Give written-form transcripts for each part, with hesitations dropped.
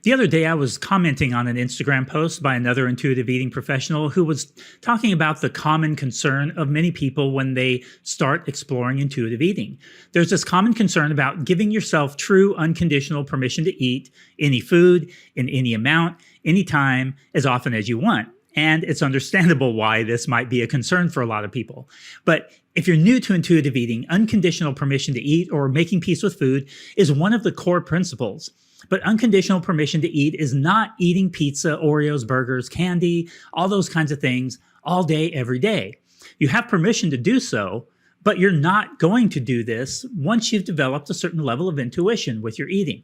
The other day, I was commenting on an Instagram post by another intuitive eating professional who was talking about the common concern of many people when they start exploring intuitive eating. There's this common concern about giving yourself true unconditional permission to eat any food, in any amount, anytime, as often as you want. And it's understandable why this might be a concern for a lot of people. But if you're new to intuitive eating, unconditional permission to eat or making peace with food is one of the core principles. But unconditional permission to eat is not eating pizza, Oreos, burgers, candy, all those kinds of things all day, every day. You have permission to do so, but you're not going to do this once you've developed a certain level of intuition with your eating.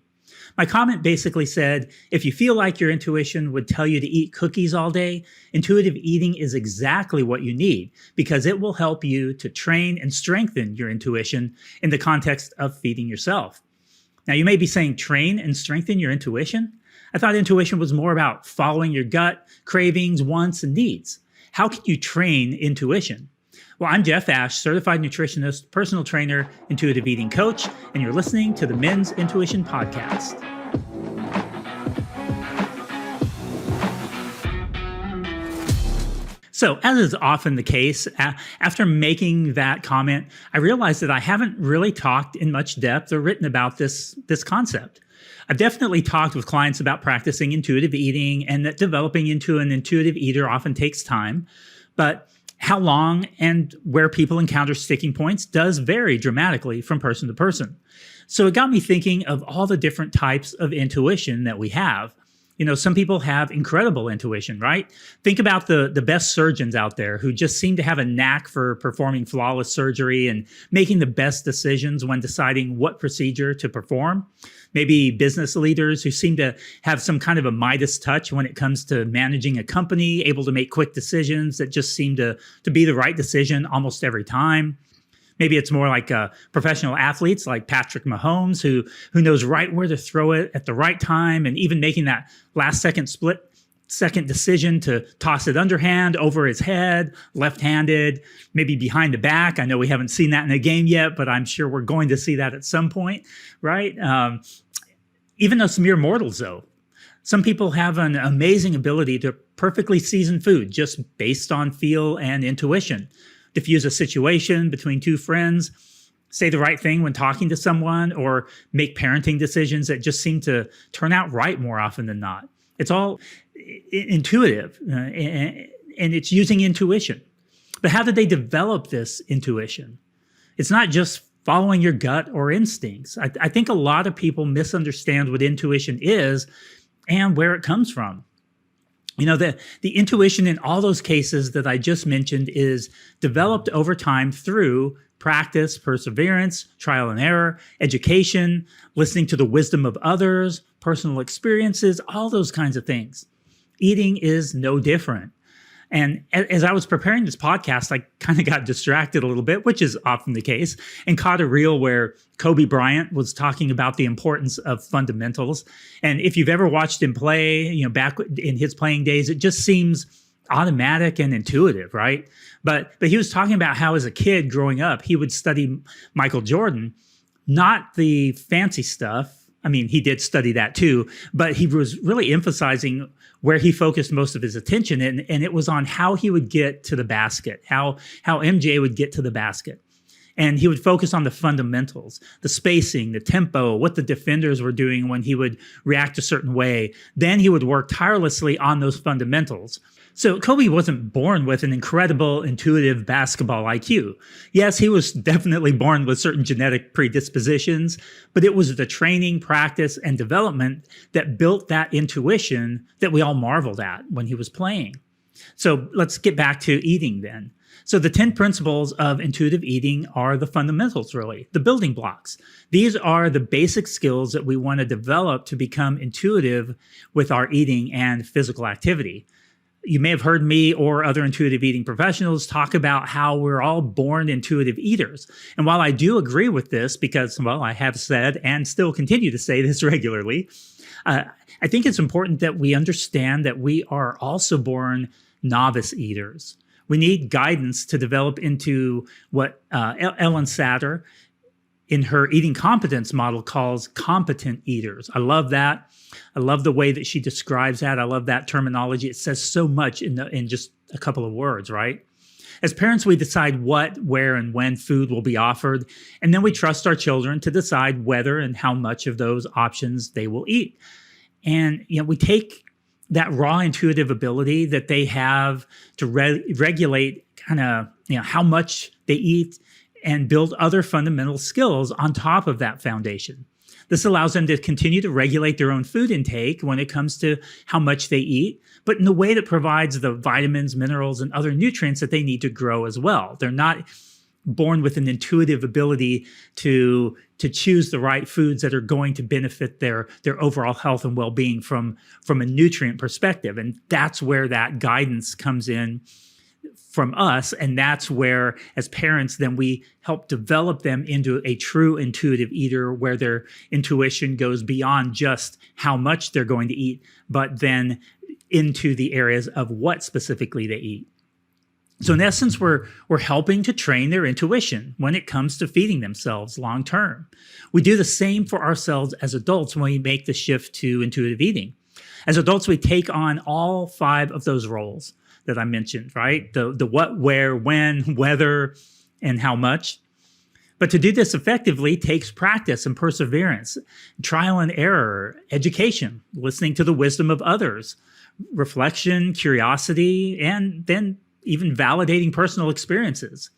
My comment basically said, if you feel like your intuition would tell you to eat cookies all day, intuitive eating is exactly what you need because it will help you to train and strengthen your intuition in the context of feeding yourself. Now, you may be saying train and strengthen your intuition. I thought intuition was more about following your gut, cravings, wants, and needs. How can you train intuition? Well, I'm Jeff Ash, certified nutritionist, personal trainer, intuitive eating coach, and you're listening to the Men's Intuition Podcast. So, as is often the case, after making that comment, I realized that I haven't really talked in much depth or written about this concept. I've definitely talked with clients about practicing intuitive eating and that developing into an intuitive eater often takes time, but how long and where people encounter sticking points does vary dramatically from person to person. So it got me thinking of all the different types of intuition that we have. You know, some people have incredible intuition, right? Think about the best surgeons out there who just seem to have a knack for performing flawless surgery and making the best decisions when deciding what procedure to perform. Maybe business leaders who seem to have some kind of a Midas touch when it comes to managing a company, able to make quick decisions that just seem to be the right decision almost every time. Maybe it's more like professional athletes like Patrick Mahomes, who knows right where to throw it at the right time, and even making that split-second decision to toss it underhand, over his head, left-handed, maybe behind the back. I know we haven't seen that in a game yet, but I'm sure we're going to see that at some point, right? Even us mere mortals, though. Some people have an amazing ability to perfectly season food just based on feel and intuition. Diffuse a situation between two friends, say the right thing when talking to someone, or make parenting decisions that just seem to turn out right more often than not. It's all intuitive, and it's using intuition. But how did they develop this intuition? It's not just following your gut or instincts. I think a lot of people misunderstand what intuition is and where it comes from. You know, the intuition in all those cases that I just mentioned is developed over time through practice, perseverance, trial and error, education, listening to the wisdom of others, personal experiences, all those kinds of things. Eating is no different. And as I was preparing this podcast, I kind of got distracted a little bit, which is often the case, and caught a reel where Kobe Bryant was talking about the importance of fundamentals. And if you've ever watched him play, you know, back in his playing days, it just seems automatic and intuitive, right? But he was talking about how as a kid growing up, he would study Michael Jordan, not the fancy stuff. I mean, he did study that too, but he was really emphasizing where he focused most of his attention, and it was on how he would get to the basket, how MJ would get to the basket. And he would focus on the fundamentals, the spacing, the tempo, what the defenders were doing when he would react a certain way. Then he would work tirelessly on those fundamentals. So Kobe wasn't born with an incredible intuitive basketball IQ. Yes, he was definitely born with certain genetic predispositions, but it was the training, practice, and development that built that intuition that we all marveled at when he was playing. So let's get back to eating then. So the 10 principles of intuitive eating are the fundamentals, really, the building blocks. These are the basic skills that we want to develop to become intuitive with our eating and physical activity. You may have heard me or other intuitive eating professionals talk about how we're all born intuitive eaters. And while I do agree with this because, well, I have said and still continue to say this regularly, I think it's important that we understand that we are also born novice eaters. We need guidance to develop into what Ellen Satter in her eating competence model calls competent eaters. I love that. I love the way that she describes that. I love that terminology. It says so much in just a couple of words, right? As parents, we decide what, where, and when food will be offered, and then we trust our children to decide whether and how much of those options they will eat. And we take that raw intuitive ability that they have to regulate kind of how much they eat and build other fundamental skills on top of that foundation. This allows them to continue to regulate their own food intake when it comes to how much they eat, but in a way that provides the vitamins, minerals, and other nutrients that they need to grow as well. They're not born with an intuitive ability to choose the right foods that are going to benefit their overall health and well-being from a nutrient perspective. And that's where that guidance comes in from us. And that's where, as parents, then we help develop them into a true intuitive eater, where their intuition goes beyond just how much they're going to eat, but then into the areas of what specifically they eat. So in essence, we're helping to train their intuition when it comes to feeding themselves long term. We do the same for ourselves as adults when we make the shift to intuitive eating. As adults, we take on all 5 of those roles that I mentioned, right? The what, where, when, whether, and how much. But to do this effectively takes practice and perseverance, trial and error, education, listening to the wisdom of others, reflection, curiosity, and then even validating personal experiences.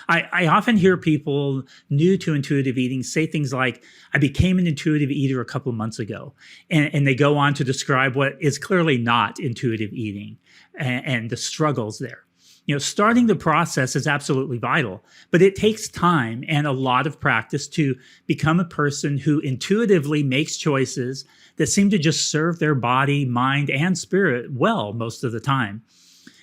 I often hear people new to intuitive eating say things like, I became an intuitive eater a couple of months ago. And they go on to describe what is clearly not intuitive eating and the struggles there. Starting the process is absolutely vital, but it takes time and a lot of practice to become a person who intuitively makes choices that seem to just serve their body, mind, and spirit well most of the time.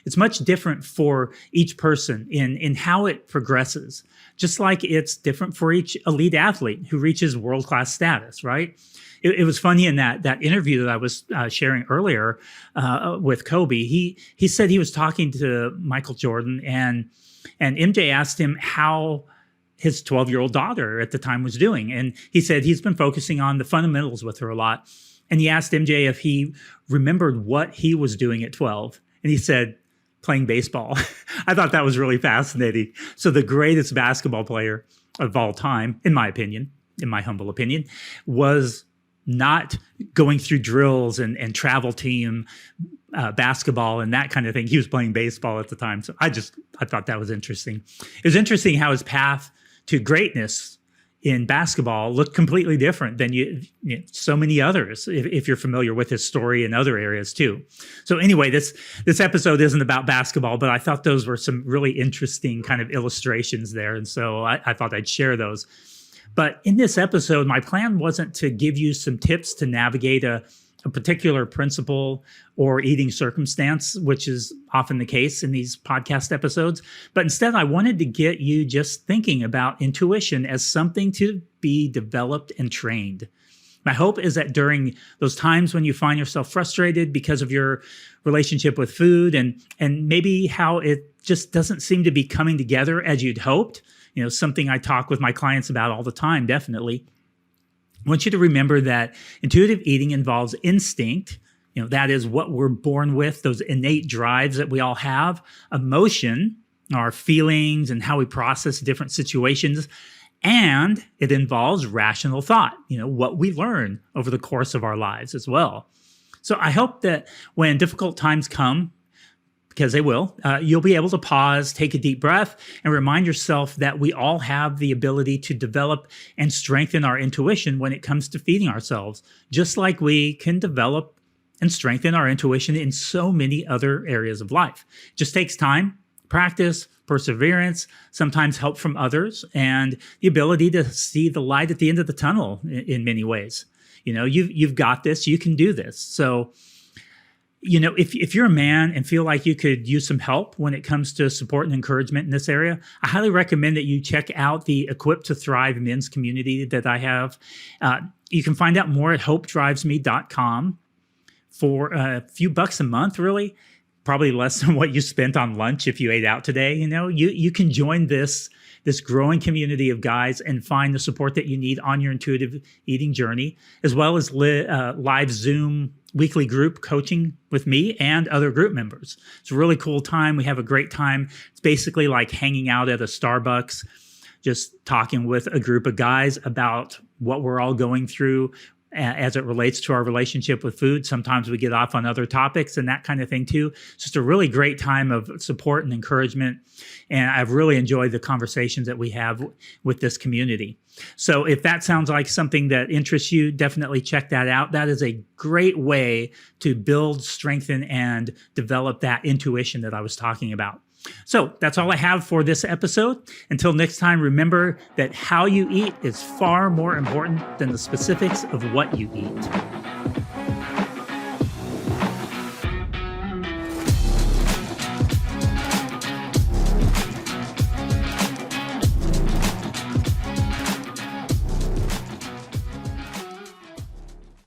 It's much different for each person in how it progresses, just like it's different for each elite athlete who reaches world-class status, right? It was funny in that interview that I was sharing earlier with Kobe. He said he was talking to Michael Jordan, and MJ asked him how his 12-year-old daughter at the time was doing. And he said he's been focusing on the fundamentals with her a lot. And he asked MJ if he remembered what he was doing at 12. And he said, playing baseball. I thought that was really fascinating. So the greatest basketball player of all time, in my opinion, in my humble opinion, was not going through drills and travel team basketball and that kind of thing. He was playing baseball at the time. So I thought that was interesting. It was interesting how his path to greatness in basketball looked completely different than so many others, if you're familiar with his story in other areas too. So anyway, this episode isn't about basketball, but I thought those were some really interesting kind of illustrations there. And so I thought I'd share those. But in this episode, my plan wasn't to give you some tips to navigate a particular principle or eating circumstance, which is often the case in these podcast episodes. But instead, I wanted to get you just thinking about intuition as something to be developed and trained. My hope is that during those times when you find yourself frustrated because of your relationship with food and maybe how it just doesn't seem to be coming together as you'd hoped, something I talk with my clients about all the time, definitely. I want you to remember that intuitive eating involves instinct. That is what we're born with, those innate drives that we all have, emotion, our feelings and how we process different situations. And it involves rational thought, what we learn over the course of our lives as well. So I hope that when difficult times come, because they will, you'll be able to pause, take a deep breath, and remind yourself that we all have the ability to develop and strengthen our intuition when it comes to feeding ourselves, just like we can develop and strengthen our intuition in so many other areas of life. It just takes time, practice, perseverance, sometimes help from others, and the ability to see the light at the end of the tunnel in many ways. You've got this, you can do this. So, if you're a man and feel like you could use some help when it comes to support and encouragement in this area, I highly recommend that you check out the Equipped to Thrive men's community that I have. You can find out more at hopedrivesme.com for a few bucks a month, really. probably less than what you spent on lunch if you ate out today. You can join this growing community of guys and find the support that you need on your intuitive eating journey, as well as live Zoom weekly group coaching with me and other group members. It's a really cool time. We have a great time. It's basically like hanging out at a Starbucks, just talking with a group of guys about what we're all going through as it relates to our relationship with food. Sometimes we get off on other topics and that kind of thing too. It's just a really great time of support and encouragement. And I've really enjoyed the conversations that we have with this community. So if that sounds like something that interests you, definitely check that out. That is a great way to build, strengthen, and develop that intuition that I was talking about. So that's all I have for this episode. Until next time, remember that how you eat is far more important than the specifics of what you eat.